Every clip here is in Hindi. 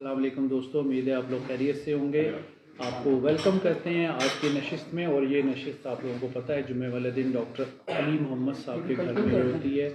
अस्सलाम वालेकुम दोस्तों, उम्मीद है आप लोग खैरियत से होंगे। आपको वेलकम करते हैं आज की नशिस्त में। और ये नशिस्त आप लोगों को पता है जुम्मे वाले दिन डॉक्टर अली मोहम्मद साहब के घर में होती है।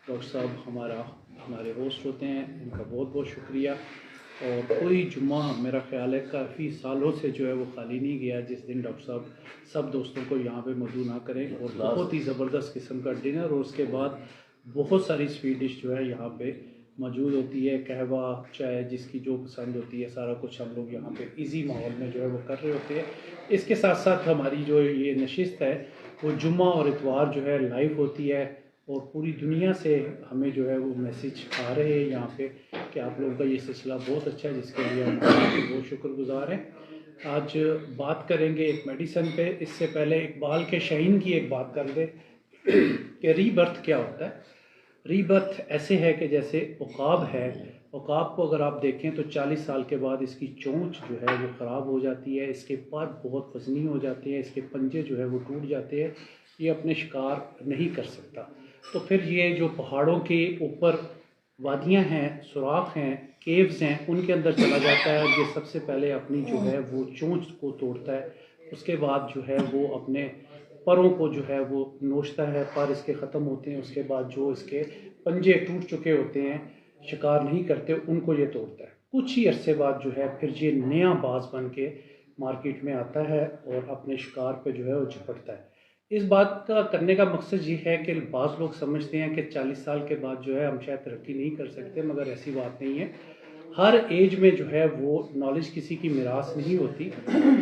डॉक्टर साहब हमारे होस्ट होते हैं, इनका बहुत बहुत शुक्रिया। और कोई जुम्मा मेरा ख्याल है काफ़ी सालों से जो है वो खाली नहीं गया जिस दिन डॉक्टर साहब सब दोस्तों को यहाँ पे मौजूद ना करें। और बहुत ही ज़बरदस्त किस्म का डिनर और उसके बाद बहुत सारी स्वीट डिश जो है यहाँ पे मौजूद होती है। कहवा चाय जिसकी जो पसंद होती है, सारा कुछ हम लोग यहाँ पे इजी माहौल में जो है वो कर रहे होते हैं। इसके साथ साथ हमारी जो ये नशिस्त है वो जुम्मा और इतवार जो है लाइव होती है। और पूरी दुनिया से हमें जो है वो मैसेज आ रहे हैं यहाँ पे कि आप लोगों का ये सिलसिला बहुत अच्छा है, जिसके लिए हम बहुत शुक्रगुजार हैं। आज बात करेंगे एक मेडिसन पे। इससे पहले इकबाल के शाहीन की एक बात कर ले कि रीबर्थ क्या होता है। रीबर्थ ऐसे है कि जैसे उकाब है, उकाब को अगर आप देखें तो 40 साल के बाद इसकी चोंच जो है वो ख़राब हो जाती है, इसके पर बहुत वजनी हो जाते हैं, इसके पंजे जो है वो टूट जाते हैं, ये अपने शिकार नहीं कर सकता। तो फिर ये जो पहाड़ों के ऊपर वादियाँ हैं, सुराख हैं, केव्स हैं, उनके अंदर चला जाता है। ये सबसे पहले अपनी जो है वो चोंच को तोड़ता है, उसके बाद जो है वो अपने परों को जो है वो नोचता है, पर इसके ख़त्म होते हैं। उसके बाद जो इसके पंजे टूट चुके होते हैं, शिकार नहीं करते, उनको ये तोड़ता है। कुछ ही अरसे बाद जो है फिर ये नया बाज बन के मार्केट में आता है और अपने शिकार पे जो है वो झपटता है। इस बात का करने का मकसद ये है कि बाज़ लोग समझते हैं कि 40 साल के बाद जो है हम शायद तरक्की नहीं कर सकते, मगर ऐसी बात नहीं है। हर एज में जो है वो नॉलेज किसी की मिरास नहीं होती।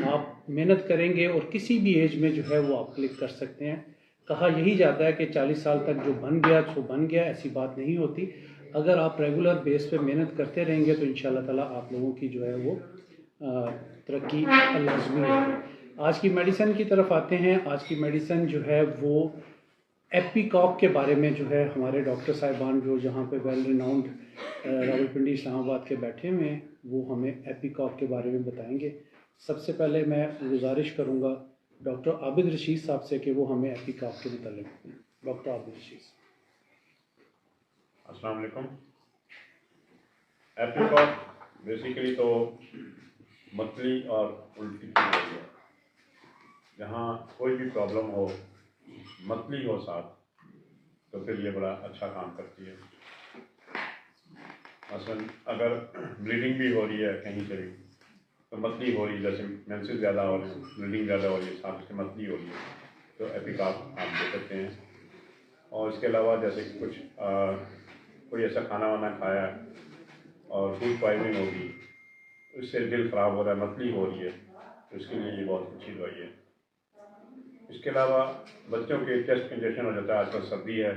आप मेहनत करेंगे और किसी भी एज में जो है वो आप क्लिक कर सकते हैं। कहा यही जाता है कि 40 साल तक जो बन गया सो बन गया, ऐसी बात नहीं होती। अगर आप रेगुलर बेस पे मेहनत करते रहेंगे तो इंशाल्लाह ताला आप लोगों की जो है वो तरक्की लाजमी होगी। आज की मेडिसिन की तरफ आते हैं। आज की मेडिसिन जो है वो एपीकॉक के बारे में जो है हमारे डॉक्टर साहिबान जो जहाँ पे वेल रिनाउंड रावलपिंडी इस्लामाबाद के बैठे हुए हैं, वो हमें एपीकॉक के बारे में बताएंगे। सबसे पहले मैं गुजारिश करूँगा डॉक्टर आबिद रशीद साहब से कि वो हमें एपीकॉक के मतलब बताएं। डॉक्टर आबिद रशीद। अस्सलाम वालेकुम। एप्रिकॉट बेसिकली तो मतली और उल्टी की दवाई है। जहाँ कोई भी प्रॉब्लम हो, मतली हो साथ, तो फिर ये बड़ा अच्छा काम करती है। मसलन अगर ब्लीडिंग भी हो रही है कहीं से भी, तो मतली हो रही है, जैसे मेंसेस ज़्यादा हो रही है, ब्लीडिंग ज़्यादा हो रही है, साथ उससे मतली हो रही है, तो एपिकॉक आप दे सकते हैं। और इसके अलावा जैसे कोई ऐसा खाना वाना खाया और फूड पॉइजनिंग होगी, उससे दिल ख़राब हो रहा है, मतली हो रही है, तो इसके लिए ये बहुत अच्छी दवाई है। इसके अलावा बच्चों के चेस्ट कंजेशन हो जाता है, आजकल सर्दी है,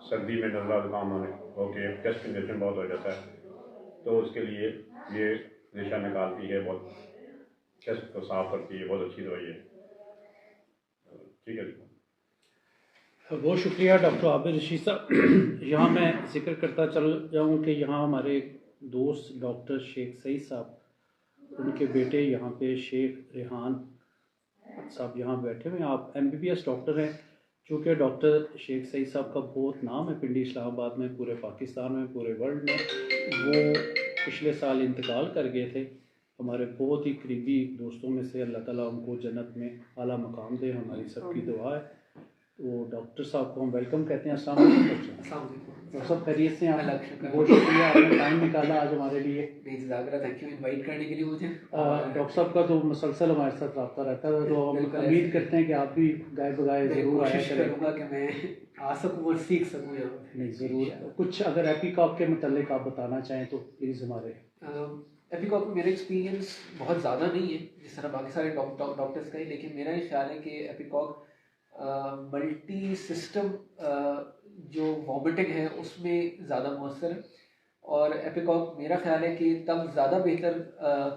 सर्दी में नज़ला जुकाम होके चेस्ट कंजेशन बहुत हो जाता है, तो उसके लिए ये रेशा निकालती है, बहुत चेस्ट को साफ करती है, बहुत अच्छी दवाई है। ठीक है जी। बहुत शुक्रिया डॉक्टर आबिद रशीद साहब। यहाँ मैं जिक्र करता चल जाऊँ कि यहाँ हमारे दोस्त डॉक्टर शेख सईद साहब, उनके बेटे यहाँ पे शेख रेहान साहब यहाँ बैठे हुए हैं। आप MBBS डॉक्टर हैं। चूँकि डॉक्टर शेख सईद साहब का बहुत नाम है पिंडी इस्लामाबाद में, पूरे पाकिस्तान में, पूरे वर्ल्ड में। वो पिछले साल इंतकाल कर गए थे। हमारे बहुत ही करीबी दोस्तों में से, अल्लाह ताला उनको जन्नत में आला मकाम दे, हमारी सबकी दुआ है। तो डॉक्टर साहब को हम वेलकम कहते हैं। अस्सलाम वालेकुम डॉक्टर साहब, खैरियत से हैं? बहुत शुक्रिया, आपने टाइम निकाला आज हमारे लिए। थैंक यू इनवाइट करने के लिए मुझे। डॉक्टर साहब का तो मुसलसल हमारे साथ रब्ता रहता है, तो हम उम्मीद करते हैं कि आप भी गाय बगाए ज़रूर आया करूँगा कि मैं आ सकूँ और सीख सकूँ यहाँ पे। नहीं, ज़रूर। कुछ अगर एपीकॉक के मतलब आप बताना चाहें तो प्लीज़ हमारे। एपीकॉक में मेरा एक्सपीरियंस बहुत ज़्यादा नहीं है जिस तरह बाकी सारे डॉक्टर्स का ही, लेकिन मेरा ये ख्याल है कि एपीकॉक मल्टी सिस्टम जो वॉमिटिंग है उसमें ज़्यादा मौसर है। और एपिकॉक मेरा ख्याल है कि तब ज़्यादा बेहतर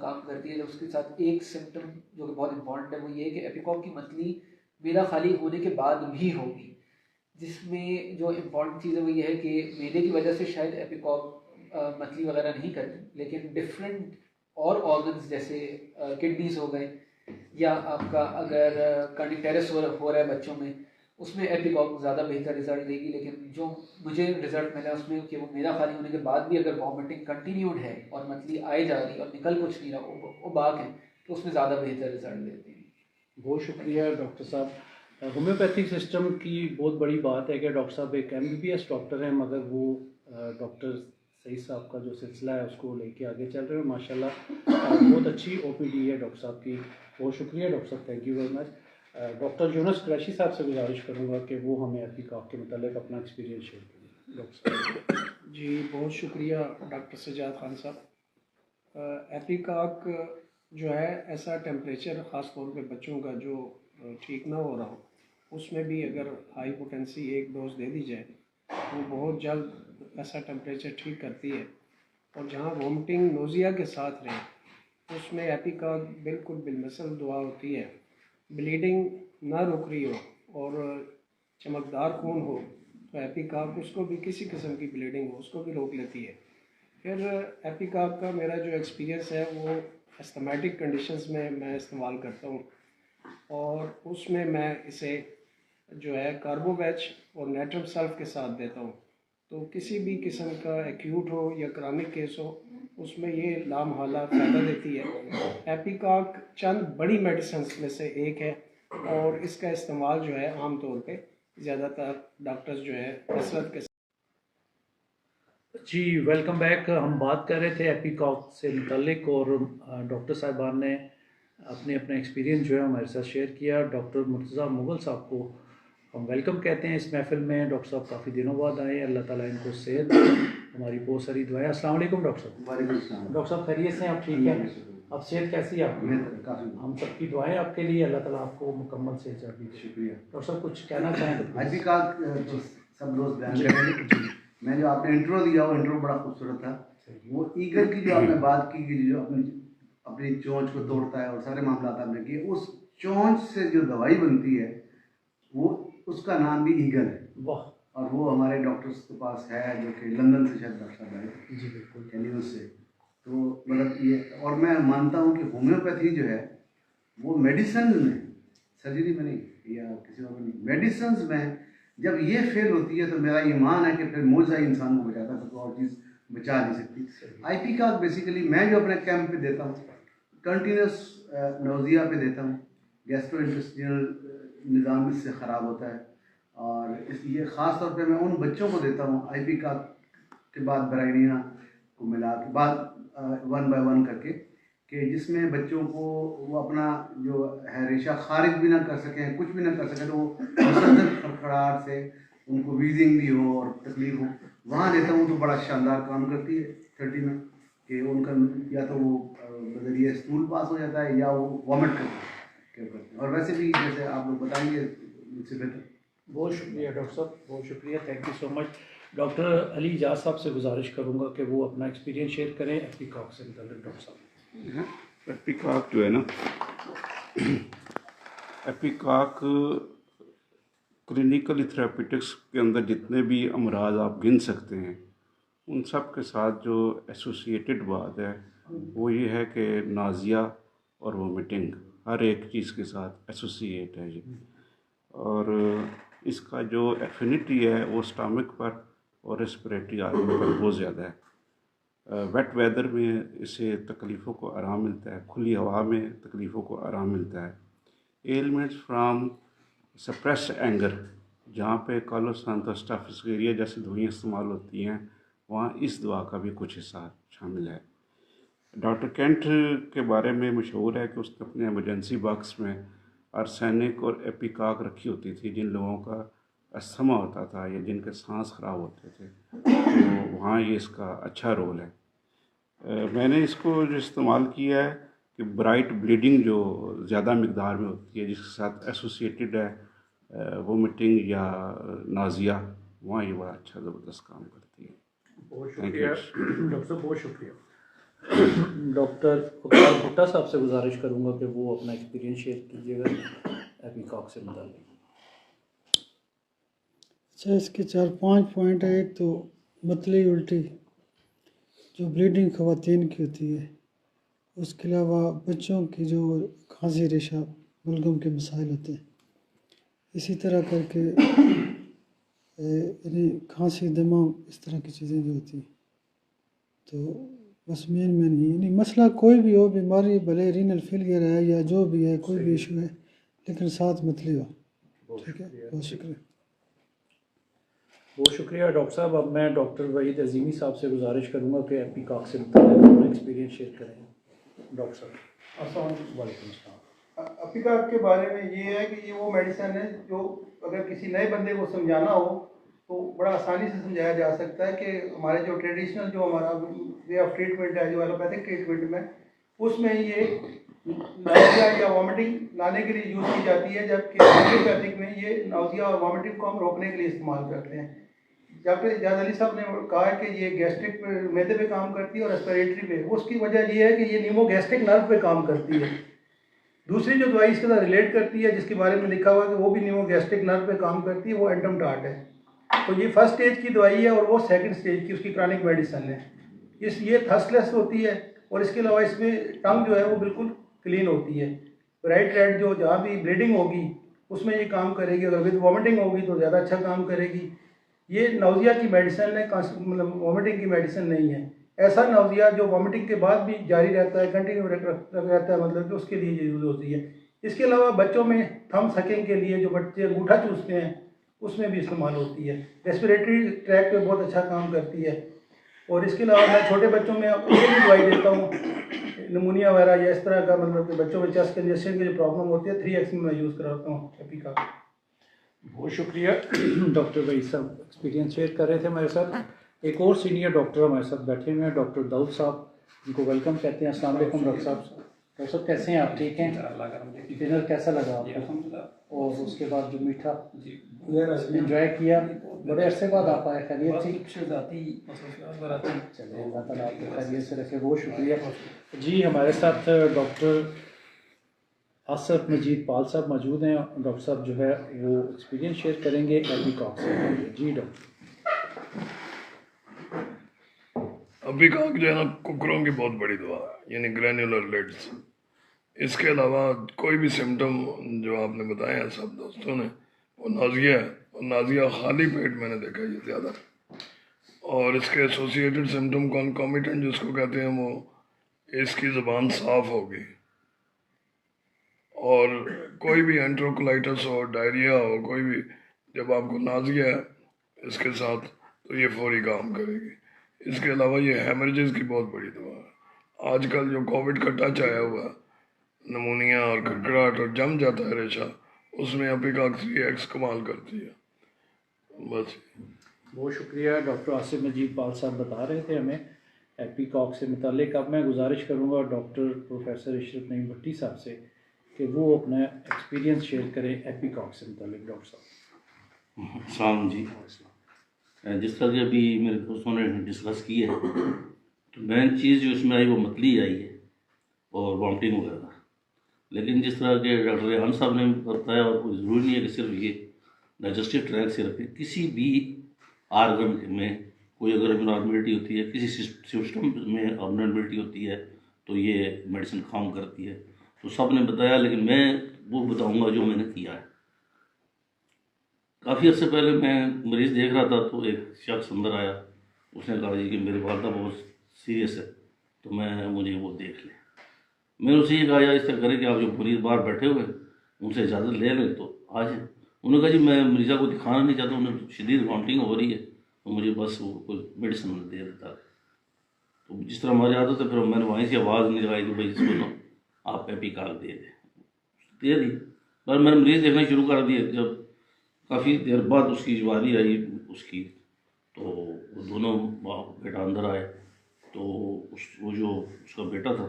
काम करती है जब उसके साथ एक सिम्टम जो कि बहुत इंपॉर्टेंट है, वो ये है कि एपिकॉक की मतली मेदा खाली होने के बाद भी होगी। जिसमें जो इम्पॉर्टेंट चीज़ है वो ये है कि मेदे की वजह से शायद एपिकॉक मतली वगैरह नहीं करती, लेकिन डिफरेंट और ऑर्गन्स जैसे किडनीज हो गए, या आपका अगर कार्डिक टेरेस हो रहा है बच्चों में, उसमें एपिकॉक ज़्यादा बेहतर रिजल्ट देगी। लेकिन जो मुझे रिजल्ट मिला उसमें कि वो मेरा खाली होने के बाद भी अगर वॉमिटिंग कंटिन्यूड है और मतली आए जा रही और निकल कुछ नहीं रहा, वो बाक है, तो उसमें ज़्यादा बेहतर रिजल्ट देती है। बहुत शुक्रिया डॉक्टर साहब। होम्योपैथिक सिस्टम की बहुत बड़ी बात है कि डॉक्टर साहब एक MBBS डॉक्टर हैं, मगर वो डॉक्टर सईद साहब का जो सिलसिला है उसको लेके आगे चल रहे हैं माशाल्लाह। बहुत अच्छी OPD है डॉक्टर साहब की। बहुत शुक्रिया डॉक्टर साहब, thank you very much. Doctor Yunus Qureshi साहब से गुजारिश करूँगा कि वो हमें एपिकॉक के मतलब अपना एक्सपीरियंस शेयर करें। डॉक्टर साहब। जी, बहुत शुक्रिया डॉक्टर सज्जाद खान साहब। एपिकॉक जो है ऐसा टेम्परेचर ख़ास तौर पे बच्चों का जो ठीक ना हो रहा हो, उसमें भी अगर हाई पोटेंसी एक डोज दे दी जाए वो बहुत जल्द ऐसा टेम्परेचर ठीक करती है। और जहाँ वोमिटिंग नोज़िया के साथ रहे उसमें एपिकॉक बिल्कुल बिलमसल दुआ होती है। ब्लीडिंग ना रुक रही हो और चमकदार खून हो तो एपिकॉक उसको भी, किसी किस्म की ब्लीडिंग हो उसको भी रोक लेती है। फिर एपिकॉक का मेरा जो एक्सपीरियंस है वो एस्थमेटिक कंडीशंस में मैं इस्तेमाल करता हूँ और उसमें मैं इसे जो है कार्बोवैच और नेट्रम सल्फ के साथ देता हूँ। तो किसी भी किस्म का एक्यूट हो या क्रॉनिक केस हो उसमें ये लामहला फ़ायदा देती है। एपिकॉक चंद बड़ी मेडिसिन्स में से एक है और इसका इस्तेमाल जो है आम तौर पे ज़्यादातर डॉक्टर्स जो है कसरत के जी वेलकम बैक। हम बात कर रहे थे एपिकॉक से मुतल्लिक और डॉक्टर साहिबान ने अपने एक्सपीरियंस जो है हमारे साथ शेयर किया। डॉक्टर मुर्तज़ा मुग़ल साहब को हम वेलकम कहते हैं इस महफ़िल में। डॉक्टर साहब काफ़ी दिनों बाद आए, अल्लाह ताला इनको सेहत, हमारी बहुत सारी दुआएं। अस्सलाम वालेकुम डॉक्टर साहब। डॉक्टर साहब खैरियत से हैं? आप ठीक हैं? अब सेहत कैसी है आपकी? हम सबकी दुआएं आपके लिए, अल्लाह ताला आपको मुकम्मल सेहत दे। शुक्रिया डॉक्टर साहब कुछ कहना चाहें तो आज भी का तो सब रोज बयान करेंगे। मैं जो आपने इंट्रो दिया वो इंट्रो बड़ा खूबसूरत था। वो ईगल की जो आपने बात की कि जो अपनी चोंच को तोड़ता है और सारे मामला आपने किए, उस चोंच से जो दवाई बनती है वो उसका नाम भी ईगल है। वाह। और वो हमारे डॉक्टर्स के पास है जो कि लंदन से शायद डॉक्टर साहब आए। जी बिल्कुल। कैलियन से। तो मतलब ये, और मैं मानता हूँ कि होम्योपैथी जो है वो मेडिसिन में, सर्जरी में नहीं या किसी और में नहीं, मेडिसिन में जब ये फेल होती है तो मेरा ईमान है कि फिर मुझे इंसान को बचाता है, तो और चीज़ बचा नहीं सकती। आईपी का बेसिकली मैं जो अपने कैंप पे देता हूँ, कंटिन्यूस नोजिया पे देता हूँ, गैस्ट्रो इंटेस्टिनल निज़ाम इससे ख़राब होता है। और इसलिए ख़ास तौर पे मैं उन बच्चों को देता हूँ आईपी का के बाद ब्राइनिया को मिला के बाद 1 बाय 1 करके, कि जिसमें बच्चों को वो अपना जो है रेशा खारिज भी ना कर सकें, कुछ भी ना कर सकें, तो वो मुसलसल खड़खड़ाहट से उनको वीजिंग भी हो और तकलीफ हो, वहाँ देता हूँ। तो बड़ा शानदार काम करती है 30 में कि उनका या तो वो बदरिया स्टूल पास हो जाता है या वो वॉमिट करते हैं। और वैसे भी जैसे आप लोग बताएंगे मुझसे बेहतर। बहुत शुक्रिया डॉक्टर साहब, बहुत शुक्रिया, thank you so much. Doctor Ali Ijaz साहब से गुजारिश करूँगा कि वो अपना एक्सपीरियंस शेयर करें एपिकॉक से मुतल्लिक। डॉक्टर साहब। एपिकॉक जो है ना, एपिकॉक क्लिनिकल थेरापीटिक्स के अंदर जितने भी अमराज आप गिन सकते हैं उन सब के साथ जो एसोसिएटेड बात है वो ये है कि नाजिया और वोमिटिंग हर एक चीज़ के साथ एसोसिएट है ये। और इसका जो एफिनिटी है वो स्टमक पर और रेस्पिरेटरी आर्गन पर बहुत ज़्यादा है। वेट वेदर में इससे तकलीफ़ों को आराम मिलता है, खुली हवा में तकलीफ़ों को आराम मिलता है। एलिमेंट्स फ्राम सप्रेस्ड एंगर, जहाँ पे कालोसांथोस स्टाफिस्केरिया जैसी दवाइयाँ इस्तेमाल होती हैं वहाँ इस दवा का भी कुछ हिस्सा शामिल है। डॉक्टर केंट के बारे में मशहूर है कि उसने अपने एमरजेंसी बॉक्स में आर्सेनिक और एपिकॉक रखी होती थी। जिन लोगों का अस्थमा होता था या जिनके सांस ख़राब होते थे तो वहाँ ये इसका अच्छा रोल है। मैंने इसको जो इस्तेमाल किया है कि ब्राइट ब्लीडिंग जो ज़्यादा मकदार में होती है जिसके साथ एसोसिएटेड है वोमिटिंग या नाजिया, वहाँ ये बड़ा अच्छा ज़बरदस्त काम करती है। बहुत शुक्रिया डॉक्टर साहब, बहुत शुक्रिया। डॉक्टर इकबाल भुट्टा साहब से गुजारिश करूँगा कि वो अपना एक्सपीरियंस शेयर कीजिएगा एपिकॉक से मुताल्लिक। अच्छा, इसके 4-5 पॉइंट है। एक तो मतली उल्टी जो ब्लीडिंग ख़वातीन की होती है, उसके अलावा बच्चों की जो खांसी रेशा बलगम के मसाइल होते हैं, इसी तरह करके यानी खांसी दमा इस तरह की चीज़ें जो होती हैं। तो बस मेन यानी मसला कोई भी हो, बीमारी भले रीनल फेलियर है या जो भी है, कोई भी इशू है, लेकिन साथ मतली हो। ठीक है, बहुत शुक्रिया। बहुत शुक्रिया डॉक्टर साहब। अब मैं डॉक्टर वहीद अजीमी साहब से गुजारिश करूँगा कि एपिकॉक से अपना एक्सपीरियंस शेयर करें। डॉक्टर साहब। वालेकुम अस्सलाम। एपिकॉक के बारे में ये है कि ये वो मेडिसिन है जो अगर किसी नए बंदे को समझाना हो तो बड़ा आसानी से समझाया जा सकता है कि हमारे जो ट्रेडिशनल जो हमारा वे ऑफ ट्रीटमेंट है, जो एलोपैथिक ट्रीटमेंट में, उसमें ये नाउजिया या वॉमिटिंग लाने के लिए यूज़ की जाती है, जबकि एलोपैथिक में ये नाउजिया और वॉमिटिंग को हम रोकने के लिए इस्तेमाल करते हैं। डॉक्टर इजाज़ अली साहब ने कहा कि ये गैस्ट्रिक मैदे पे काम करती है और रेस्पिरेटरी पे। उसकी वजह ये है कि ये नीमोगैस्ट्रिक नर्व पे काम करती है। दूसरी जो दवाई इसके साथ रिलेट करती है, जिसके बारे में लिखा हुआ है कि वो भी नीमोगैस्ट्रिक नर्व पे काम करती है, वो एंटमटार्ट है। तो ये फर्स्ट स्टेज की दवाई है और वो सेकंड स्टेज की उसकी क्रॉनिक मेडिसिन है। ये थर्स्टलेस होती है और इसके अलावा इसमें टंग जो है वो बिल्कुल क्लीन होती है। राइट रेड जो जहाँ भी ब्लीडिंग होगी उसमें ये काम करेगी, अगर विद वॉमिटिंग होगी तो ज़्यादा अच्छा काम करेगी। ये नाउजिया की मेडिसिन है, मतलब वॉमिटिंग की मेडिसिन नहीं है। ऐसा नाउजिया जो वॉमिटिंग के बाद भी जारी रहता है, कंटिन्यू रहता है, मतलब कि उसके लिए ये यूज़ होती है। इसके अलावा बच्चों में थंब सकिंग के लिए जो बच्चे अंगूठा चूसते हैं उसमें भी इस्तेमाल होती है। रेस्पिरेटरी ट्रैक पे बहुत अच्छा काम करती है। और इसके अलावा मैं छोटे बच्चों में ये भी दवाई देता हूँ, निमोनिया वगैरह या इस तरह का, मतलब कि बच्चों में चेस्ट कंजेशन की जो प्रॉब्लम होती है 3x में मैं यूज़ कराता हूँ एपिकॉक। बहुत शुक्रिया डॉक्टर भाई साहब, एक्सपीरियंस शेयर कर रहे थे हमारे साथ। एक और सीनियर डॉक्टर हमारे साथ बैठे हुए हैं, डॉक्टर दाऊद साहब, उनको वेलकम कहते हैं। अस्सलाम वालेकुम डॉक्टर साहब। डॉक्टर साहब कैसे हैं आप? ठीक हैं? डिनर कैसा लगा आपको? और उसके बाद जो मीठा एंजॉय किया? बड़े अरसे बाद आप आए, खैरियत थी? चलिए, अल्लाह ताला आपको खैरियत से रखे। बहुत शुक्रिया जी। हमारे साथ डॉक्टर आसिफ मजीद पाल साहब मौजूद हैं। डॉक्टर साहब जो है वो एक्सपीरियंस शेयर करेंगे एपिकॉक से। जी डॉक्टर। एपिकॉक जो है ना, कुकरों की बहुत बड़ी दवा है, यानी ग्रैन्युलर लिड्स। इसके अलावा कोई भी सिम्टम जो आपने बताए हैं सब दोस्तों ने, वो नाजिया है। और नाजिया खाली पेट मैंने देखा ये ज़्यादा, और इसके एसोसिएटेड सिम्टम कॉन्कॉमिटेंट जिसको कहते हैं, वो इसकी ज़बान साफ़ होगी, और कोई भी एंट्रोकोलाइटिस हो, डायरिया हो, कोई भी, जब आपको नाजिया है इसके साथ तो ये फौरी काम करेगी। इसके अलावा ये हेमरेजेस की बहुत बड़ी दवा है। आजकल जो कोविड का टच आया हुआ है, नमूनिया और खड़खड़ाहट और जम जाता है रेशा, उसमें एपिकॉक 3x कमाल करती है। बस बहुत शुक्रिया। डॉक्टर आसिफ मजीद पाल साहब बता रहे थे हमें एपिकॉक से मुतालिक। अब मैं गुजारिश करूँगा डॉक्टर प्रोफेसर इशरत नईम भट्टी साहब से कि वो अपना एक्सपीरियंस शेयर करें एपिकॉक से मुतालिक। डॉक्टर साहब। सलाम जी। जिस तरह की अभी मेरे दोस्तों ने डिस्कस की है, तो मेन चीज़ जो इसमें आई वो मतली आई है और वॉमिटिंग वगैरह। लेकिन जिस तरह के डॉक्टर रेहान साहब ने बताया, और कोई ज़रूरी नहीं है कि सिर्फ ये डाइजेस्टिव ट्रैक से रखें, किसी भी आर्गन में कोई अगर अबनॉर्मलिटी होती है, किसी सिस्टम में अबनॉर्मलिटी होती है, तो ये मेडिसिन काम करती है। तो सब ने बताया, लेकिन मैं वो बताऊंगा जो मैंने किया है। काफ़ी अर्से पहले मैं मरीज़ देख रहा था, तो एक शख्स अंदर आया, उसने कहा जी कि मेरी वालदा बहुत सीरियस है, तो मुझे वो देख लें। मैंने उसे ये कहा यार, इस तरह करें कि आप जो मरीज़ बाहर बैठे हुए हैं उनसे इजाज़त ले लें तो आ जाए। उन्होंने कहा जी मैं मरीज़ा को दिखाना नहीं चाहता, उन्हें शदीद वॉमिटिंग हो रही है, तो मुझे बस वो कोई मेडिसिन दे देता है। तो जिस तरह हमारी आदत है, फिर मैंने वहीं से आवाज़ नहीं लगाई कि भाई सुनो आप एपिकॉक दे दी। पर मैंने मरीज़ देखना शुरू कर दिए। जब काफ़ी देर बाद उसकी जवानी आई उसकी, तो वो दोनों बेटा अंदर आए, तो वो जो उसका बेटा था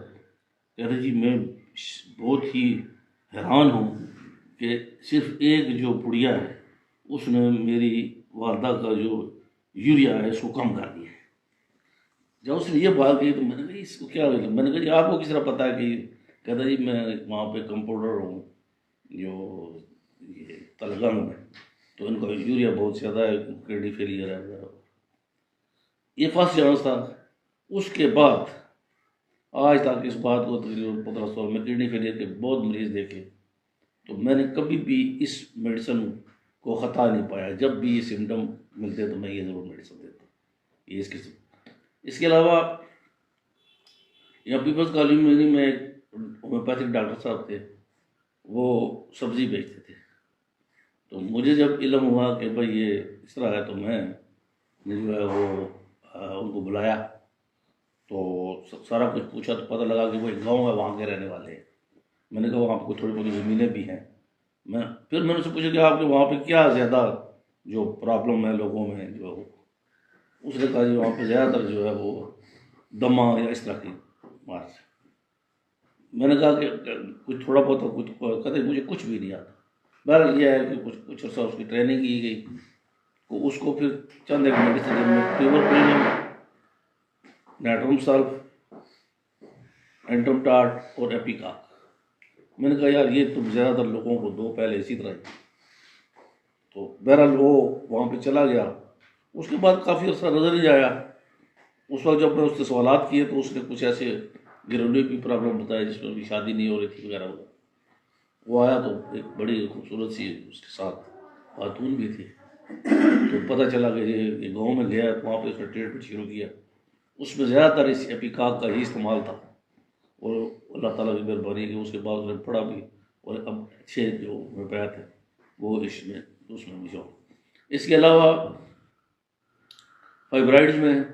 कह रहे जी मैं बहुत ही हैरान हूँ कि सिर्फ एक जो पुड़िया है उसने मेरी वालदा का जो यूरिया है उसको कम कर दिया। जब उसने ये बात कही तो मैंने कहा इसको क्या, मैंने कहा जी आपको किस तरह पता है कि, कहता जी मैं वहाँ पे कंपाउंडर हूँ जो ये तलगंग में, तो इनका यूरिया बहुत ज़्यादा है, किडनी फेलियर है वगैरह। ये फर्स्ट चांस था। उसके बाद आज तक इस बात को तकरीबन 15 साल में किडनी फेलियर के बहुत मरीज़ देखे, तो मैंने कभी भी इस मेडिसिन को ख़ता नहीं पाया। जब भी ये सिम्टम मिलते तो मैं ये ज़रूर मेडिसिन देता हूँ, ये इसके। इसके अलावा यहाँ पीपल्स कॉलोनी में एक होम्योपैथिक डॉक्टर साहब थे, वो सब्ज़ी बेचते थे। तो मुझे जब इल्म हुआ कि भाई ये इस तरह है, तो मैंने जो है वो उनको बुलाया, तो सारा कुछ पूछा, तो पता लगा कि वो एक गाँव है, वहाँ के रहने वाले हैं। मैंने कहा वहाँ पर थोड़ी बहुत ज़मीनें भी हैं। फिर मैंने उससे पूछा कि आपके वहाँ पे क्या ज़्यादा जो प्रॉब्लम है लोगों में, जो उसने कहा जी वहाँ पे ज़्यादातर जो है वो दमा या इस तरह की बात है। मैंने कहा कि कुछ थोड़ा बहुत तो कुछ कहते मुझे कुछ भी नहीं आता। बहरहाल ये है कि कुछ अर्सा उसकी ट्रेनिंग की गई, तो उसको फिर चंद एक मेडिसिन में ट्यूबरकुलिन, नाइट्रोम सल्फ, एंटोमटाट और एपिकाक। मैंने कहा यार ये तुम ज़्यादातर लोगों को दो पहले इसी तरह ही। तो बहरहाल वो वहाँ पे चला गया। उसके बाद काफ़ी अर्सा नज़र नहीं आया। उस वक्त जब मैं उससे सवालात किए तो उसने कुछ ऐसे घरेलू की प्रॉब्लम बताई जिसमें उसकी शादी नहीं हो रही थी वगैरह वगैरह। वो आया तो एक बड़ी खूबसूरत सी उसके साथ खातून भी थी। तो पता चला कि ये गाँव में गया, वहाँ पर उसने ट्रीटमेंट शुरू किया। उसमें ज़्यादातर इस एपिकाक का ही इस्तेमाल था, और अल्लाह ताला की मेहरबानी कि उसके बाद उसने पढ़ा भी, और अब अच्छे जो होम्योपैथ है वो उसमें भी जो। इसके अलावा फाइब्राइड्स में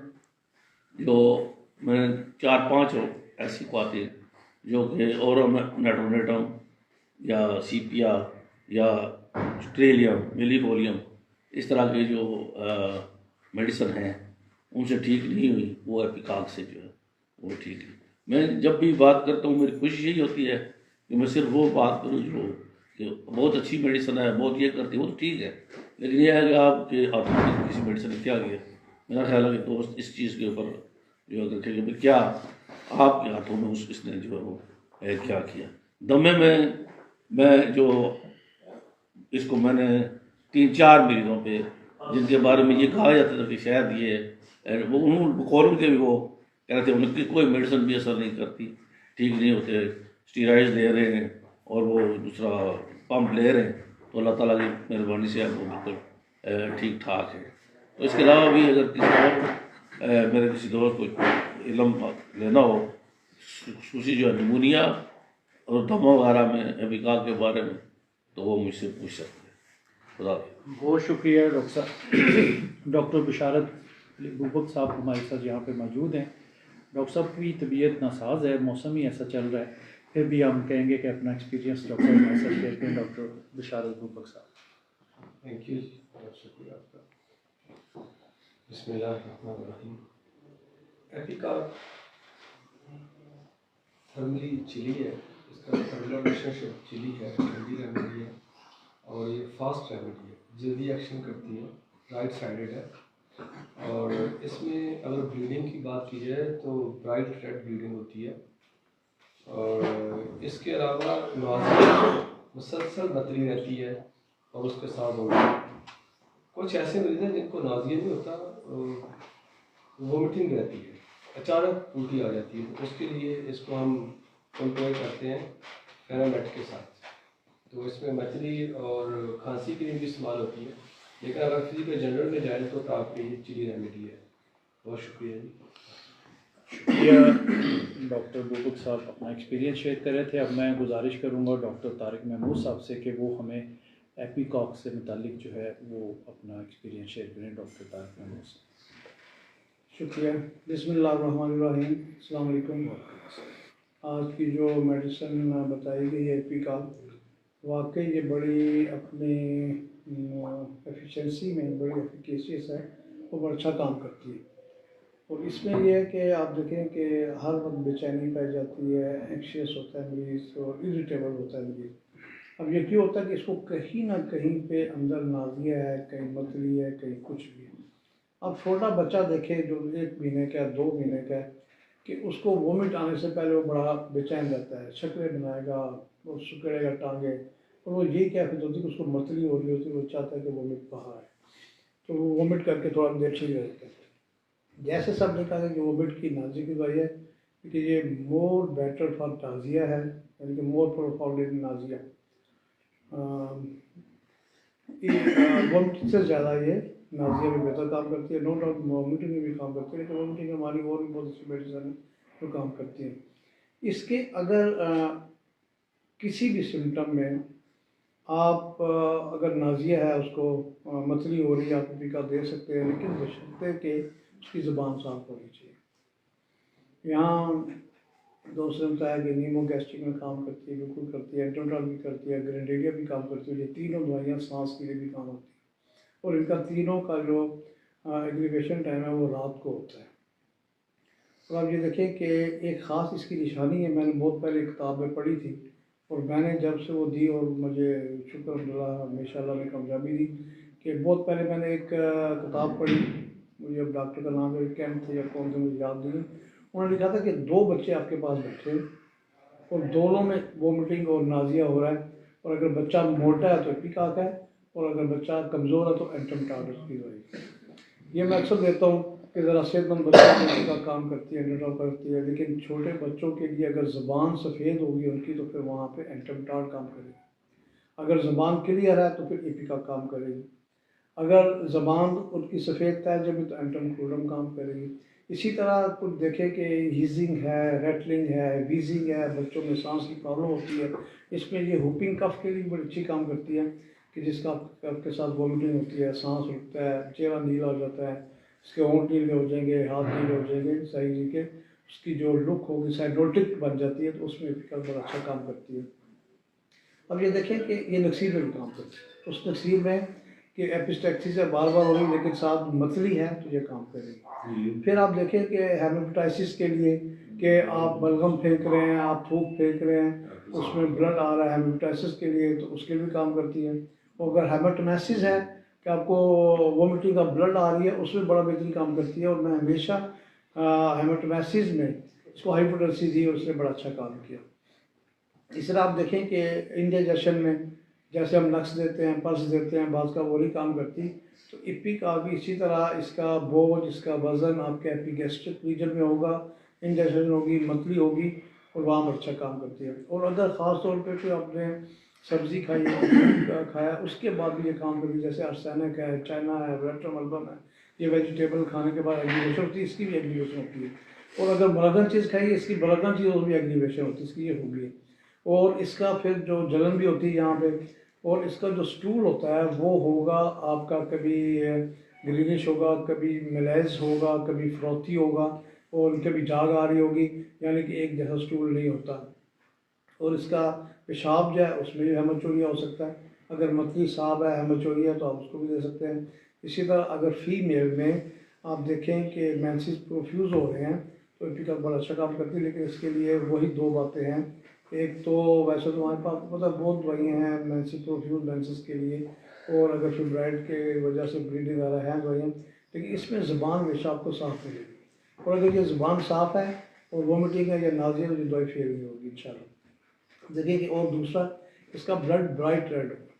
जो मैंने 4-5 ऐसी बातें जो कि और नेटोनेटम या सीपिया या स्ट्रेलियम, मिलीफोलियम, इस तरह के जो मेडिसिन हैं उनसे ठीक नहीं हुई, वो एपिकाक से जो है वो ठीक है। मैं जब भी बात करता हूँ मेरी कोशिश यही होती है कि मैं सिर्फ वो बात करूँ जो कि बहुत अच्छी मेडिसिन है, बहुत ये करती है, वो तो ठीक है, लेकिन ये है कि आपके हाथों में किसी मेडिसिन ने क्या किया। मेरा ख्याल है कि दोस्त इस चीज़ के ऊपर जो है कि भाई क्या आपके हाथों में इसने जो है वो क्या किया। दमे में मैं जो इसको मैंने 3-4 मरीजों पे जिनके बारे में ये कहा जाता था कि शायद ये वो उन के भी वो कह रहे थे उनकी कोई मेडिसिन भी असर नहीं करती, ठीक नहीं होते, स्टीरॉइड्स ले रहे हैं और वो दूसरा पंप ले रहे हैं, तो अल्लाह ताला की मेहरबानी से आपको बिल्कुल ठीक ठाक है। तो इसके अलावा भी अगर किसी और मेरे किसी दोस्त को इल्म लेना हो, खुशी जो है निमोनिया और दमा वगैरह में एपिकाक के बारे में, तो वो मुझसे पूछ सकते हैं। खुदा बहुत शुक्रिया डॉक्टर साहब। डॉक्टर बिशारत बुबक साहब हमारे साथ यहाँ पे मौजूद हैं। डॉक्टर साहब की तबीयत नासाज है, मौसम ही ऐसा चल रहा है, फिर भी हम कहेंगे कि अपना एक्सपीरियंस डॉक्टर हमारे साथ शेयर करें। डॉक्टर बिशारत बुबक साहब। थैंक यू, बहुत शुक्रिया आपका। बिस्मिल्लाहिर्रहमानिर्रहीम। एपिकाक थर्मली चिली है, इसका फॉर्मुलेशन चिली है, ठंडी रेमेडी है और ये फास्ट रेमेडी है, जल्दी एक्शन करती है, राइट साइडेड है। और इसमें अगर ब्लीडिंग की बात की जाए तो ब्राइट रेड ब्लीडिंग होती है। और इसके अलावा नाज़िया मुसलसल बतरी रहती है और उसके साथ कुछ ऐसे मरीज हैं जिनको नाज़िया नहीं होता, वोमिटिंग रहती है, अचानक उल्टी आ जाती है, तो उसके लिए इसको हम कंट्रोल करते हैं फेनामेट के साथ। तो इसमें मछली और खांसी के लिए भी इस्तेमाल होती है, लेकिन अगर फिजिकल जनरल में जाए तो आपके ये चिली रेमेडी है। बहुत शुक्रिया जी। शुक्रिया डॉक्टर बुबक साहब अपना एक्सपीरियंस शेयर कर रहे थे। अब मैं गुजारिश करूँगा डॉक्टर तारिक महमूद साहब से कि वो हमें एपिकॉक से मुतालिक जो है वो अपना एक्सपीरियंस शेयर करें। डॉक्टर तारिक महमूद साहब। शुक्रिया। बिस्मिल्लाहिर्रहमानिर्रहीम। अस्सलाम वालेकुम। आज की जो मेडिसिन बताई गई है एपिकॉक, वाकई ये बड़ी अपनी एफिशिएंसी में बड़ी एफिकेशियस है और बड़ा अच्छा काम करती है। और इसमें यह है कि आप देखें कि हर वक्त बेचैनी पाई जाती है, एंक्शियस होता है मरीज़ और इरिटेबल होता है मरीज़। अब ये क्यों होता है कि इसको कहीं ना कहीं पे अंदर नाज़िया है, कहीं मतली है, कहीं कुछ भी है। अब छोटा बच्चा देखे जो 1 महीने का 2 महीने का है कि उसको वोमिट आने से पहले वो बड़ा बेचैन रहता है, शक्लें बनाएगा, वो सुकड़ेगा टांगे, और वो ये क्या फिर होती है कि उसको मतली हो रही होती है, वो चाहता है कि वोमिट बाहर आए, तो वो वोमिट करके थोड़ा देर ठीक रहता है। जैसे सब ने कहा कि वोमिट की नाज़िया की दवाई है कि ये मोर बेटर फॉर नाज़िया है, यानी कि मोर फॉर नाज़िया। वोमिटिंग से ज़्यादा ये नाजिया में बेहतर काम करती है। नो डाउट वोमिटिंग में भी काम करती है, लेकिन वोमिटिंग हमारी और भी बहुत सी मेडिसिन है जो काम करती है। इसके अगर किसी भी सिम्टम में आप अगर नाजिया है, उसको मतली हो रही है, आप टीका दे सकते हैं, लेकिन बशर्ते कि उसकी ज़ुबान साफ होनी चाहिए। यहाँ दूसरे बताया कि नीमो गैस्ट्रिक में काम करती है, बिल्कुल करती है, एंटोटॉल भी करती है, ग्रेनेडिया भी काम करती है। ये तीनों दवाइयाँ सांस के लिए भी काम होती है और इनका तीनों का जो एग्रीवेशन टाइम है वो रात को होता है। और आप ये देखें कि एक ख़ास इसकी निशानी है, मैंने बहुत पहले किताब में पढ़ी थी और मैंने जब से वो दी और मुझे शुक्र हमेशा अल्लाह ने कामयाबी दी कि बहुत पहले मैंने एक किताब पढ़ी, मुझे अब डॉक्टर का नाम है कैंप थे या कौन थे मुझे याद नहीं। उन्होंने लिखा था कि 2 बच्चे आपके पास बैठे और दोनों में वोमिटिंग और नाजिया हो रहा है, और अगर बच्चा मोटा है तो एपिकाक है और अगर बच्चा कमज़ोर है तो एंटोमटार्डस की दवाई। ये मैं अक्सर देता हूँ कि ज़रा सेहतमंद बच्चों का काम करती है, एंटोटॉल करती है, लेकिन छोटे बच्चों के लिए अगर ज़बान सफ़ेद होगी उनकी तो फिर वहाँ पे एंटोमटार्ड काम करेगी। अगर ज़बान क्लियर है तो फिर एपिकाक काम करेगी। अगर ज़बान उनकी सफ़ेद तय जब तो एंटोमक्रोडम काम करेगी। इसी तरह कुछ देखें कि हीजिंग है, रेटलिंग है, वीजिंग है, बच्चों में सांस की प्रॉब्लम होती है, इसमें ये हुपिंग कफ के लिए बड़ी अच्छी काम करती है कि जिसका आपके साथ वोमिटिंग होती है, सांस रुकता है, चेहरा नीला हो जाता है, उसके होंठ नीले हो जाएंगे, हाथ नीले हो जाएंगे, सही जी के उसकी जो लुक होगी साइनोटिक बन जाती है, तो उसमें एपिकाक बड़ा अच्छा काम करती है। अब ये देखें कि ये नक्सीर में भी काम करती है। उस नक्सीर में कि एपिस्टेक्सिस है बार बार हो रही, लेकिन साथ मतली है तो ये काम करेगी। फिर आप देखें कि हेमेटाइटिस के लिए कि आप बलगम फेंक रहे हैं, आप थूक फेंक रहे हैं, उसमें ब्लड आ रहा है हेमेटाइटिस के लिए, तो उसके लिए भी काम करती है। और अगर हेमेटोमेसिस है कि आपको वोमिटिंग का ब्लड आ रही है, उसमें बड़ा बेहतरीन काम करती है। और मैं हमेशा हेमेटोमेसिस में इसको हाइपोटेंसी दी और उसने बड़ा अच्छा काम किया। इस तरह आप देखें कि इंडाइजेशन में जैसे हम नक्स देते हैं, पल्स देते हैं, बात का वो नहीं काम करती, तो एपिकाक भी इसी तरह इसका बोझ, इसका वज़न आपके एपिगैस्ट्रिक रीजन में होगा, इंडाइजेशन होगी, मतली होगी और वहाँ पर अच्छा काम करती है। और अगर ख़ास तौर पे कोई आपने सब्ज़ी खाई खाया उसके बाद भी ये काम करती है, जैसे आर्सेनिक है, चाइना है, वेट्रम अल्बम है, ये वेजिटेबल खाने के बाद एग्रीवेशन होती है, इसकी भी एग्रीवेशन होती है। और अगर मलगन चीज़ खाई इसकी मलगन चीज़ और भी एग्रीवेशन होती है, इसकी ये होगी। और इसका फिर जो जलन भी होती है यहाँ पे, और इसका जो स्टूल होता है वो होगा आपका कभी ग्रीनिश होगा, कभी मेलेज होगा, कभी फ्रोथी होगा और कभी जाग आ रही होगी, यानी कि एक जैसा स्टूल नहीं होता। और इसका पेशाब जो है उसमें भी हेमोचूरिया हो सकता है। अगर मतली साहब है, हेमोचूरिया, तो आप उसको भी दे सकते हैं। इसी तरह अगर फीमेल में आप देखें कि मेंसेस प्रोफ्यूज़ हो रहे हैं तो एपिकाक बड़ा अच्छा काम करती है, लेकिन इसके लिए वही 2 बातें हैं। एक तो वैसे तो हमारे पास पता बहुत दवाइयाँ हैं मेंसेस प्रोफ्यूज़ मेंसेस के लिए, और अगर फिब्राइड के वजह से ब्लीडिंग आ रहा है दवाइयाँ, लेकिन इसमें ज़ुबान हमेशा आपको साफ़ मिलेगी। और अगर ये ज़ुबान साफ़ है और वोमिटिंग है या नाज़िया तो ये दवाई फेल नहीं होगी इंशाल्लाह। देखिए कि और दूसरा, इसका ब्लड ब्राइट रेड होगा,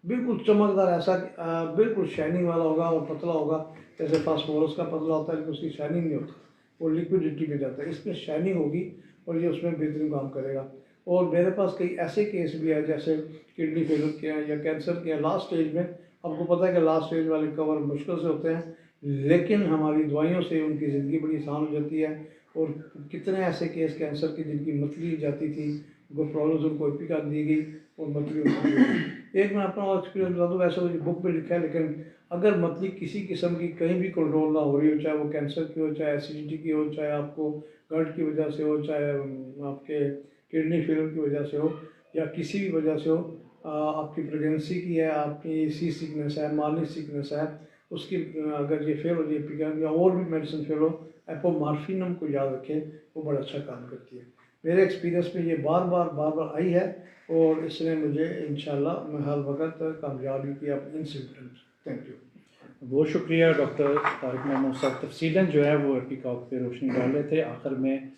बिल्कुल चमकदार, ऐसा बिल्कुल शाइनिंग वाला होगा और पतला होगा, जैसे फास्फोरस का पतला होता है लेकिन उसकी शाइनिंग नहीं होती, वो लिक्विडिटी में जाता है। इसमें शाइनिंग होगी और ये उसमें बेहतरीन काम करेगा। और मेरे पास कई ऐसे केस भी है जैसे किडनी फेलियर के हैं या कैंसर के हैं, लास्ट स्टेज में। आपको पता है कि लास्ट स्टेज वाले कवर मुश्किल से होते हैं, लेकिन हमारी दवाइयों से उनकी ज़िंदगी बड़ी आसान हो जाती है। और कितने ऐसे केस कैंसर की जिनकी मतली जाती थी, वो प्रॉब्लम्स उनको एपिकाक दी गई और मतली उनको एक मैं अपना एक्सपीरियंस बता दूँ, वैसे तो बुक में लिखा है, लेकिन अगर मतली किसी किस्म की कहीं भी कंट्रोल ना हो रही हो, चाहे वो कैंसर की हो, चाहे एसिडिटी की हो, चाहे आपको गट की वजह से हो, चाहे आपके किडनी फेलियर की वजह से हो, या किसी भी वजह से हो, आपकी प्रेगनेंसी की है, आपकी सी सिकनेस है, मार्निंग सिकनेस है, उसकी अगर ये फेल हो जाए एपिकाक या और भी मेडिसिन फेल हो, एपोमार्फिनम को याद रखें, वो बड़ा अच्छा काम करती है। मेरे एक्सपीरियंस में ये बार बार आई है और इसने मुझे इंशाल्लाह मैं हर वक्त कामयाबी किया इन सिम्टम्स। Thank you. बहुत शुक्रिया डॉक्टर तारिक मोहम्मद साहब, तफसीलन जो है वो एपिकाक पे रोशनी डाल रहे थे। आखिर में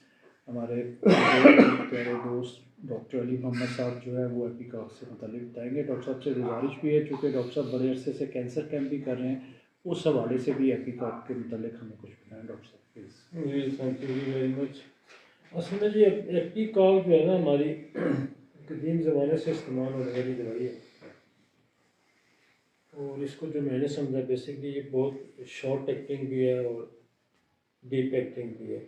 हमारे प्यारे दोस्त डॉक्टर अली मोहम्मद साहब जो है वो एपिकाक से मुतालिक बताएंगे। डॉक्टर साहब से गुजारिश भी है, चूँकि डॉक्टर साहब बड़े अरसे से कैंसर कैंप भी कर रहे हैं, उस हवाले से भी एपिकाक के मुतालिक हमें कुछ बताएं डॉक्टर साहब प्लीज़। जी थैंक यू वेरी मच। असल में जी एपिकाक जो है ना हमारी कदीम ज़माने से इस्तेमाल होने वाली दवाई है, और इसको जो मैंने समझा बेसिकली ये बहुत शॉर्ट एक्टिंग भी है और डीप एक्टिंग भी है।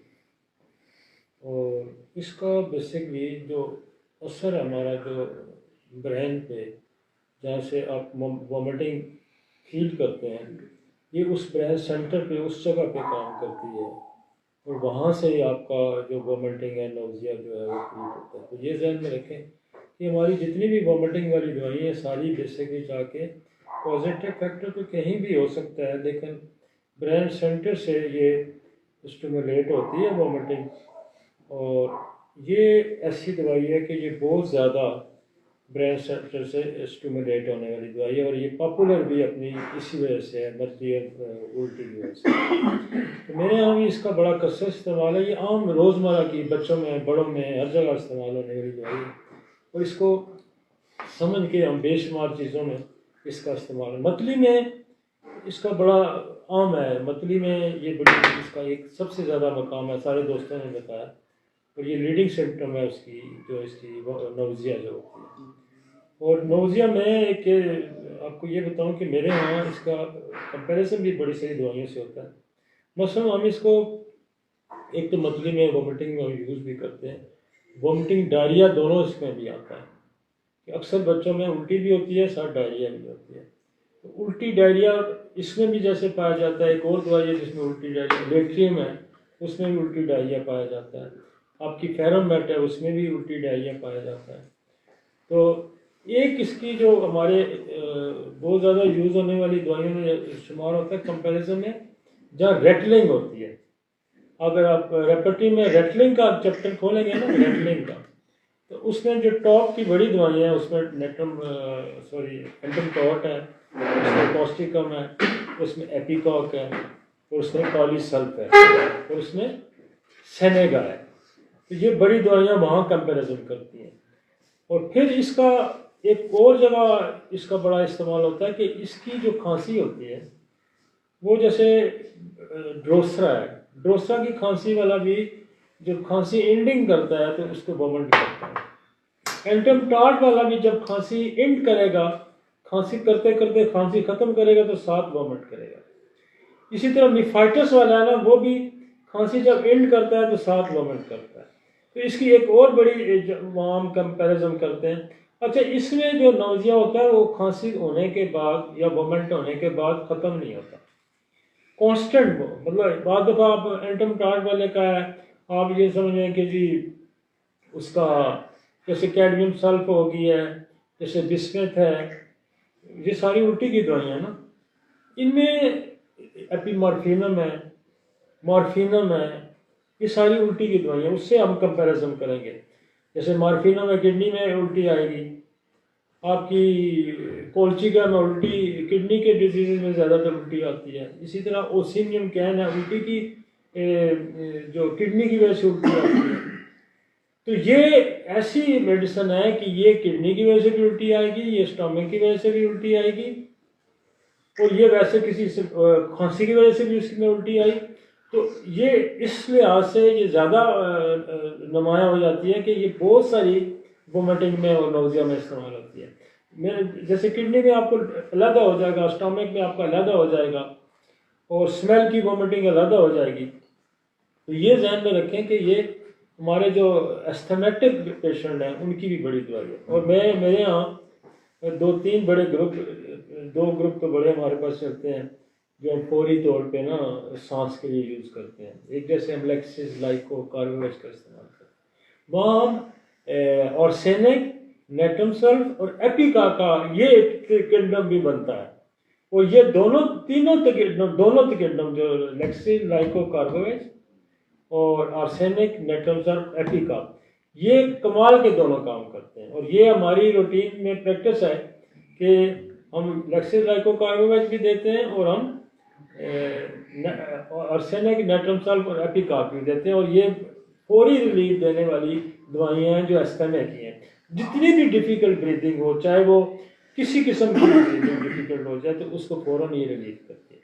और इसका बेसिकली जो असर हमारा जो ब्रेन पे, जहाँ से आप वॉमिटिंग फील करते हैं, ये उस ब्रेन सेंटर पे, उस जगह पे काम करती है, और वहाँ से ही आपका जो वॉमिटिंग है, नोज़िया जो है वो क्रिएट होता है। तो ये ध्यान में रखें कि हमारी जितनी भी वॉमिटिंग वाली दवाइयाँ हैं सारी बेसिकली जाके पॉजिटिव फैक्टर तो कहीं भी हो सकता है, लेकिन ब्रेन सेंटर से ये स्टिमुलेट होती है वॉमिटिंग। और ये ऐसी दवाई है कि ये बहुत ज़्यादा ब्रेन सेंटर से स्टिमुलेट होने वाली दवाई है, और ये पॉपुलर भी अपनी इसी वजह से है, मतली उल्टी की वजह से। तो मेरे यहाँ भी इसका बड़ा कसर इस्तेमाल है। ये आम रोज़मर्रा की बच्चों में, बड़ों में, हर जगह इस्तेमाल होने वाली दवाई है, और इसको समझ के हम बेशुमार चीज़ों में इसका इस्तेमाल है। मतली में इसका बड़ा आम है, मतली में ये बड़ी इसका एक सबसे ज़्यादा मकाम है, सारे दोस्तों ने बताया, और ये लीडिंग सिम्टम है उसकी, जो इसकी नोज़िया जो होती है। और नोज़िया में एक आपको ये बताऊं कि मेरे यहाँ इसका कंपैरिजन भी बड़ी सारी दवाइयों से होता है। मसलन हम इसको एक तो मतली में, वॉमिटिंग में हम यूज़ भी करते हैं, वॉमिटिंग डायरिया दोनों इसमें भी आता है कि अक्सर बच्चों में उल्टी भी होती है, साथ डायरिया भी होती है। तो उल्टी डायरिया इसमें भी जैसे पाया जाता है, एक और दवाई है जिसमें उल्टी डायरिया, लेट्रियम है, उसमें भी उल्टी डायरिया पाया जाता है। आपकी फेरोमेट है, उसमें भी उल्टी डायरिया पाया जाता है। तो एक इसकी जो हमारे बहुत ज़्यादा यूज़ होने वाली दवाइयों में शुमार होता है कंपैरिजन में, जहाँ रेटलिंग होती है। अगर आप रेपर्टरी में रेटलिंग का चैप्टर खोलेंगे ना, रेटलिंग का, तो उसमें जो टॉप की बड़ी दवाइयाँ हैं उसमें एंटमटॉट है, उसमें पॉस्टिकम है, उसमें एपिकॉक है, और उसमें पॉलीसल्फ है, और उसमें सेनेगा है। तो ये बड़ी दवाइयाँ वहाँ कंपैरिजन करती हैं। और फिर इसका एक और जगह इसका बड़ा इस्तेमाल होता है कि इसकी जो खांसी होती है वो जैसे ड्रोसरा है, ड्रोसरा की खांसी वाला भी जब खांसी एंडिंग करता है तो उसको वॉमिट करता है। एंटमटॉट वाला भी जब खांसी एंड करेगा, खांसी करते करते खांसी ख़त्म करेगा तो साथ वॉमिट करेगा। इसी तरह निफाइटिस वाला है ना, वो भी खांसी जब एंड करता है तो साथ वॉमिट करता है। तो इसकी एक और बड़ी हम कंपैरिजन करते हैं। अच्छा, इसमें जो नोज़िया होता है वो खांसी होने के बाद या वोमिट होने के बाद ख़त्म नहीं होता, कांस्टेंट। वो मतलब बाद दफ़ा आप एंटमटॉट वाले का है, आप ये समझें कि जी उसका जैसे कैडमियम सल्फ हो गई है, जैसे बिस्मथ है, ये सारी उल्टी की दवाइयाँ ना, इनमें एपीमॉर्फिनम है, मॉर्फिनम है, ये सारी उल्टी की दवाइयाँ। उससे हम कंपैरिजन करेंगे। जैसे मॉर्फिनम में किडनी में उल्टी आएगी, आपकी कोल्चिका में उल्टी, किडनी के डिजीज़ में ज़्यादातर उल्टी आती है। इसी तरह ओसिमियम कैन है, उल्टी की जो किडनी की वजह से उल्टी आती है। तो ये ऐसी मेडिसिन है कि ये किडनी की वजह से भी उल्टी आएगी, ये स्टमक की वजह से भी उल्टी आएगी, और ये वैसे किसी से खांसी की वजह से भी उसमें उल्टी आई। तो ये इस लिहाज से ये ज़्यादा नुमाया हो जाती है कि ये बहुत सारी वोमिटिंग में और नोज़िया में इस्तेमाल होती है। मेरे जैसे किडनी में आपको अलग हो जाएगा, स्टमक में आपका अलग हो जाएगा, और स्मेल की वोमिटिंग अलग हो जाएगी। तो ये ध्यान में रखें कि ये हमारे जो एस्थमेटिक पेशेंट हैं उनकी भी बड़ी दवाई है। और मेरे यहाँ दो-तीन बड़े दो ग्रुप तो बड़े हमारे पास चलते हैं जो हम फौरी तौर पे ना सांस के लिए यूज़ करते हैं। एक जैसे हम लेक्सिस, लाइको, कार्बोवेक्स का इस्तेमाल करते हैं, वहाँ हम ऑर्सेनिक, नेटमसल्फ और एपिका का ये किंडम भी बनता है। और ये तीनों किंडम जो लेक्सिस, लाइको, कार्बोवेक्स और आर्सेनिक, नेटमसल्फ, एपिका, ये कमाल के दोनों काम करते हैं। और ये हमारी रूटीन में प्रैक्टिस है कि हम लेक्सिस, लाइको, कार्बोवेक्स भी देते हैं, और हम आर्सेनिक, नेटमसल्फ और एपिकाप भी देते हैं। और ये फौरी रिलीफ देने वाली दवाइयाँ हैं जो अस्थमा की हैं। जितनी भी डिफ़िकल्ट ब्रीदिंग हो, चाहे वो किसी किस्म की ब्रीदिंग डिफ़िकल्ट हो जाए, तो उसको फ़ौरन ये रिलीफ करती है।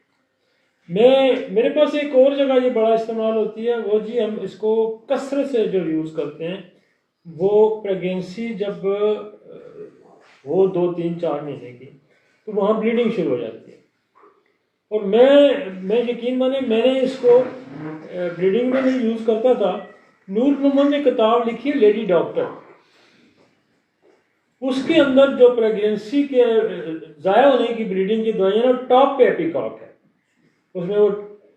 मेरे पास एक और जगह ये बड़ा इस्तेमाल होती है, वो जी हम इसको कसरत से जो यूज़ करते हैं, वो प्रेगनेंसी जब वो 2-3-4 महीने की, तो वहाँ ब्लीडिंग शुरू हो जाती है। और मैं यकीन माने, मैंने इसको ब्लीडिंग में नहीं यूज़ करता था। नूर मोहम्मद ने किताब लिखी है लेडी डॉक्टर, उसके अंदर जो प्रेगनेंसी के ज़ाया होने की ब्लीडिंग की दवाइयाँ ना, टॉप पे एपिकॉक है उसमें। वो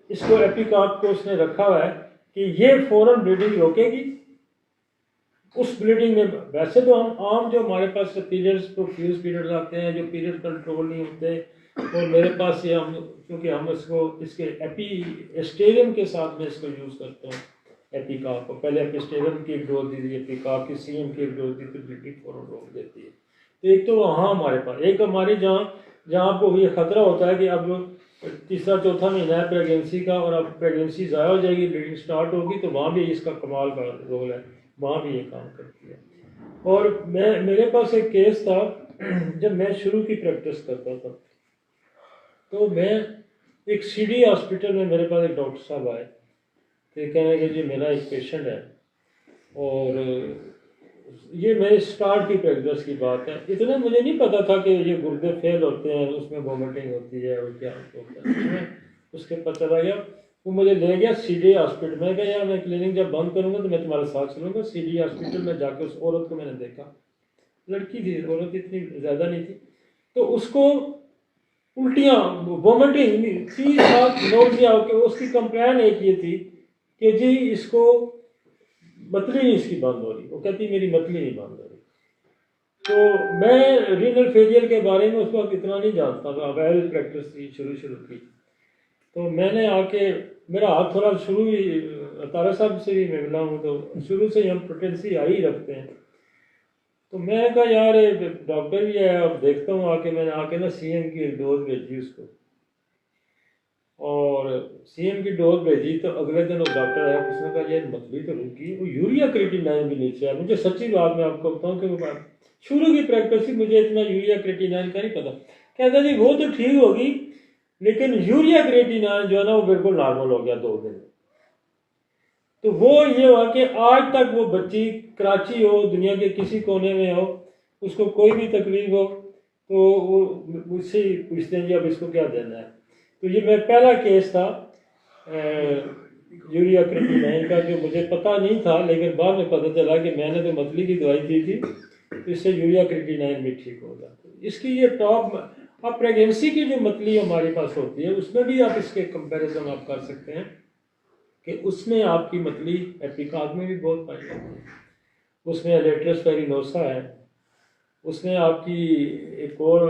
इसको एपिकॉक को उसने रखा हुआ है कि ये फ़ौरन ब्लीडिंग रोकेगी। उस ब्लीडिंग में वैसे तो हम आम जो हमारे पास पीरियड्स प्रोफ्यूज पीरियड्स आते हैं, जो पीरियड कंट्रोल नहीं होते, और मेरे पास ये हम क्योंकि हम इसको इसके एपिस्टेरियम के साथ में इसको यूज़ करते हैं एपिकॉक को। पहले एपिस्टेरियम की एक डोज दी थी, एपिकॉक की सीएम की एक डोज दी थी, ब्लीडिंग फ़ौरन रोक देती है। तो एक तो वहाँ हमारे पास, एक हमारे जहाँ आपको ये ख़तरा होता है कि अब तीसरा चौथा महीना है प्रेगनेंसी का और अब प्रेगनेंसी ज़ाया हो जाएगी, ब्लीडिंग स्टार्ट होगी, तो वहाँ भी इसका कमाल का रोल है, वहाँ भी ये काम करती है। और मेरे पास एक केस था जब मैं शुरू की प्रैक्टिस करता था, तो मैं एक सीडी हॉस्पिटल में, मेरे पास एक डॉक्टर साहब आए, तो कहने कि जी मेरा एक पेशेंट है, और ये मेरे स्टार्ट की प्रैक्टिस की बात है। इतना मुझे नहीं पता था कि ये गुर्दे फेल होते हैं, उसमें वॉमिटिंग होती है और क्या होता है। उसके पता लग गया, वो मुझे ले गया सीडी हॉस्पिटल में, कहा यार मैं क्लिनिक जब बंद करूँगा तो मैं तुम्हारे साथ चलूँगा। सीडी हॉस्पिटल में जाकर उस औरत को मैंने देखा, लड़की थी, औरत इतनी ज़्यादा नहीं थी, तो उसको उल्टियाँ वॉमिटिंग 3-7 होकर, उसकी कंप्लेन एक ये थी कि जी इसको मतली नहीं इसकी बंद हो रही, वो कहती मेरी मतली नहीं बंद हो रही। तो मैं रीनल फेलियर के बारे में उस वक्त इतना नहीं जानता था, वेल प्रैक्टिस थी, शुरू की, तो मैंने आके, मेरा हाथ थोड़ा शुरू ही, तारा साहब से भी मैं मिला हूँ, तो शुरू से ही हम प्रोटेंसी आ ही रखते हैं। तो मैं कहा यार डॉक्टर भी है, अब देखता हूँ आके। मैंने आके ना सीएम की एक डोज भेजी उसको, और सीएम की डोज भेजी, तो अगले दिन वो डॉक्टर आया, उसने कहा यार मतली तो रुकी, वो यूरिया क्रिएटिनाइन भी नीचे आया। मुझे सच्ची बात मैं आपको बताऊँ कि वो शुरू की प्रैक्टिस थी, मुझे इतना यूरिया क्रिएटिनाइन का नहीं पता। कहता जी वो तो ठीक होगी, लेकिन यूरिया क्रिएटिनाइन जो है ना वो बिल्कुल नॉर्मल हो गया 2 दिन। तो वो ये हुआ कि आज तक वो बच्ची कराची हो, दुनिया के किसी कोने में हो, उसको कोई भी तकलीफ हो तो वो मुझसे ही पूछते हैं जी अब इसको क्या देना है। तो ये मेरा पहला केस था यूरिया क्रिएटिनाइन का, जो मुझे पता नहीं था, लेकिन बाद में पता चला कि मैंने तो मतली की दवाई दी थी, तो इससे यूरिया क्रिएटिनाइन भी ठीक होगा। तो इसकी ये टॉप, अब प्रेगनेंसी की जो मतली हमारे पास होती है उसमें भी आप इसके कंपैरिजन आप कर सकते हैं कि उसमें आपकी मतली एपिकॉक में भी बहुत पाई जाती है, उसमें लेट्रस फेरिनोसा है, उसमें आपकी एक और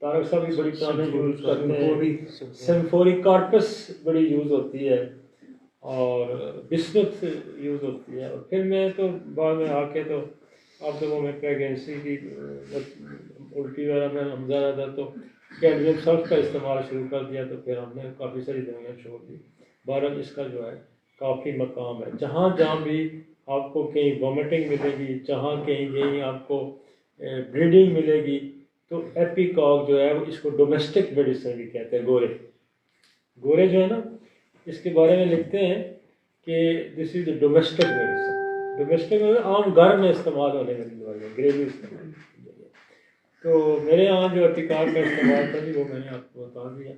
तारक साहब भी बड़ी पुराने यूज़ करते हैं, सिम्फोरिक कार्पस बड़ी यूज़ होती है, और बिस्मुथ यूज़ होती है। और फिर मैं तो बाद में आके तो अब तो वो मैं प्रेगनेंसी की उल्टी वगैरह में हम ज़्यादा था तो कैडमियम सल्फेट का इस्तेमाल शुरू कर दिया, तो फिर हमने काफ़ी सारी दवाइयाँ छोड़ दी। बहरहाल इसका जो है काफ़ी मकाम है, जहाँ जहाँ भी आपको कहीं वॉमिटिंग मिलेगी, जहाँ कहीं आपको ब्लीडिंग मिलेगी, तो एपिकॉक जो है वो, इसको डोमेस्टिक मेडिसिन भी कहते हैं। गोरे जो है ना, इसके बारे में लिखते हैं कि this is the domestic medicine. Domestic आम घर में इस्तेमाल होने वाली दवाई, घरेलू इस्तेमाल। तो मेरे यहाँ जो एपिकॉक का इस्तेमाल था जी वो मैंने आपको बता दिया,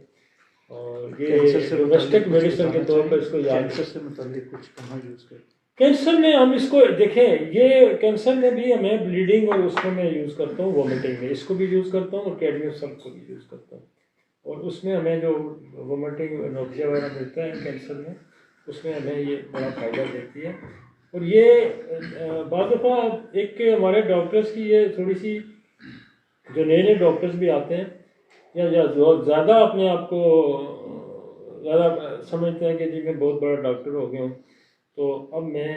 और ये डोमेस्टिक मेडिसिन के तौर पर इसको याद। कैंसर से मुताल्लिक कुछ कहाँ यूज़ करते हैं? कैंसर में हम इसको देखें, ये कैंसर में भी हमें ब्लीडिंग और उसको मैं यूज़ करता हूँ, वॉमिटिंग में इसको भी यूज़ करता हूँ, और कैडमियम सल्फेट को भी यूज़ करता हूँ। और उसमें हमें जो वॉमिटिंग नोटिया वगैरह मिलता है कैंसर में, उसमें हमें ये बड़ा फ़ायदा देती है। और ये बाद दफ़ा एक हमारे डॉक्टर्स की ये थोड़ी सी, जो नए डॉक्टर्स भी आते हैं या ज़्यादा अपने आप को ज़्यादा समझते हैं कि जी मैं बहुत बड़ा डॉक्टर हो गया हूँ, तो अब मैं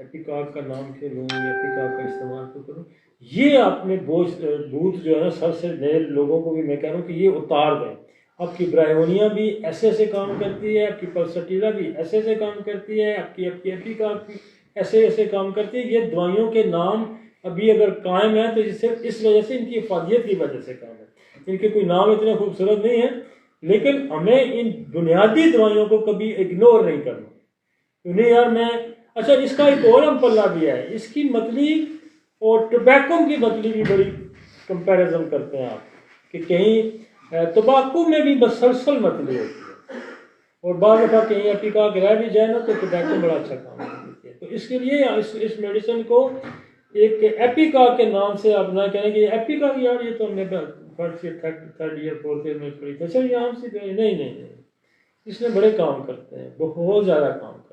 एपिकॉक का नाम क्यों लूँ, एपिकॉक का इस्तेमाल क्यों करूँ। ये आपने भूत जो है ना, सर से नए लोगों को भी मैं कह रहा हूँ कि ये उतार दें। आपकी ब्रायोनिया भी ऐसे काम करती है, आपकी पल्सटीला भी ऐसे काम करती है, आपकी एपिकॉक भी ऐसे काम करती है। ये दवाइयों के नाम अभी अगर कायम है तो इससे इस वजह से, इनकी इफादियत की वजह से काम है। इनके कोई नाम इतने खूबसूरत नहीं है, लेकिन हमें इन बुनियादी दवाइयों को कभी इग्नोर नहीं करना। नहीं यार मैं अच्छा, इसका एक और अम्पल्ला भी है, इसकी मतली और टोबैको की मतली भी बड़ी कंपैरिजन करते हैं आप कि कहीं तंबाकू में भी मसलसल मतली होती है और बाद दफ़ा कहीं एपिकाक रह भी जाए ना तो टोबैको बड़ा अच्छा काम करती है। तो इसके लिए इस मेडिसिन को एक एपिकाक के नाम से आप ना कहें कि एपिकाक यार ये तो हमने first year third year fourth year में पढ़ी थी, अच्छा ये आम सी नहीं नहीं नहीं, इसमें बड़े काम करते हैं, बहुत ज़्यादा काम करते हैं।